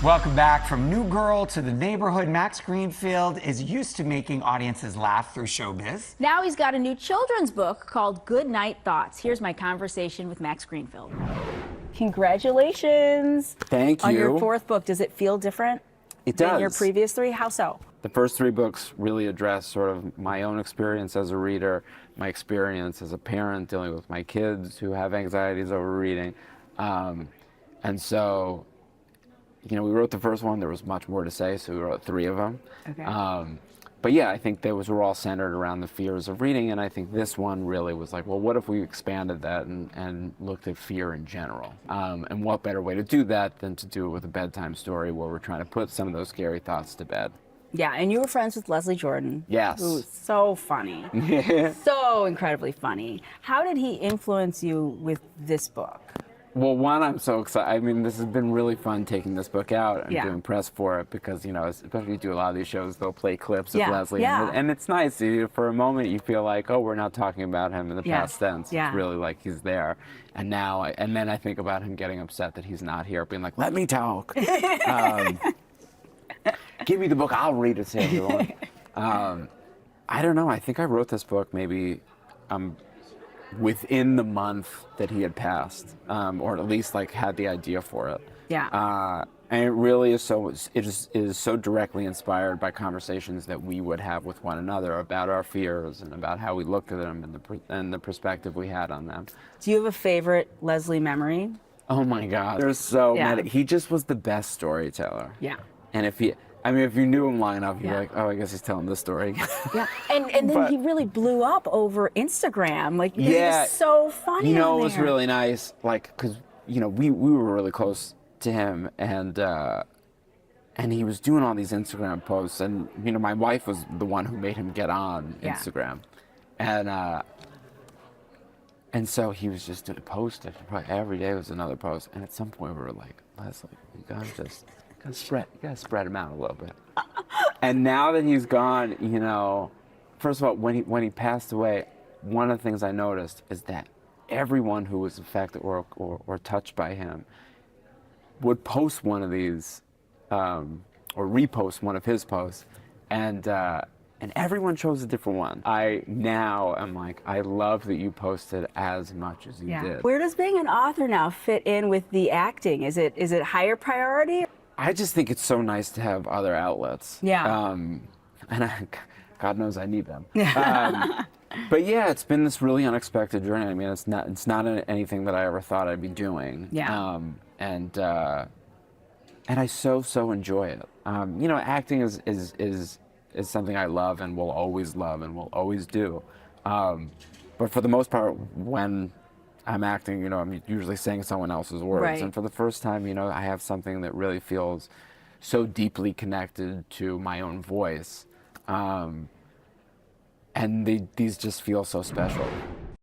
Welcome back. From New Girl to the Neighborhood, Max Greenfield is used to making audiences laugh through showbiz. Now he's got a new children's book called Good Night Thoughts. Here's my conversation with Max Greenfield. Congratulations. Thank you. On your fourth book. Does it feel different It than does. your previous three? How so? The first three books really address sort of my own experience as a reader, my experience as a parent dealing with my kids who have anxieties over reading. And so, you know, we wrote the first one. There was much more to say, so we wrote three of them. Okay. But yeah, I think those were all centered around the fears of reading, and I think this one really was like, well, what if we expanded that and looked at fear in general? And what better way to do that than to do it with a bedtime story where we're trying to put some of those scary thoughts to bed. Yeah, and you were friends with Leslie Jordan. Yes. Who's so funny. So incredibly funny. How did he influence you with this book? Well, one, I'm so excited. I mean, this has been really fun taking this book out and Yeah. doing press for it because, you know, especially you do a lot of these shows, they'll play clips of Yeah, Leslie. yeah. And it's nice. For a moment, you feel like, oh, we're not talking about him in the Yeah, past tense. yeah. It's really like he's there. And now, and then I think about him getting upset that he's not here, being like, let me talk. Give me the book. I'll read it to everyone. I don't know. I think I wrote this book maybe within the month that he had passed, or at least like had the idea for it. Yeah. And it really is so directly inspired by conversations that we would have with one another about our fears and about how we looked at them and the perspective we had on them. Do you have a favorite Leslie memory? Oh my God, there's so Yeah. many. He just was the best storyteller. Yeah. And if you knew him long enough, you'd Yeah. be like, oh, I guess he's telling this story. Yeah, and then But- he really blew up over Instagram. Like, he Yeah. was so funny. You know, on it was there. really nice, like, because, you know, we were really close to him, and he was doing all these Instagram posts, and, you know, my wife was the one who made him get on Yeah. Instagram. And so he was just posting, probably every day was another post, and at some point we were like, Leslie, you gotta spread him out a little bit. And now that he's gone, you know, first of all, when he passed away, one of the things I noticed is that everyone who was affected or touched by him would post one of these, or repost one of his posts, and everyone chose a different one. I now am like, I love that you posted as much as you did. Where does being an author now fit in with the acting? Is it higher priority? I just think it's so nice to have other outlets. Yeah. And God knows I need them. But yeah, it's been this really unexpected journey. I mean, it's not anything that I ever thought I'd be doing. Yeah. And I so enjoy it. You know, acting is something I love and will always do. But for the most part, when I'm acting, you know, I'm usually saying someone else's words. Right. And for the first time, you know, I have something that really feels so deeply connected to my own voice. And these just feel so special.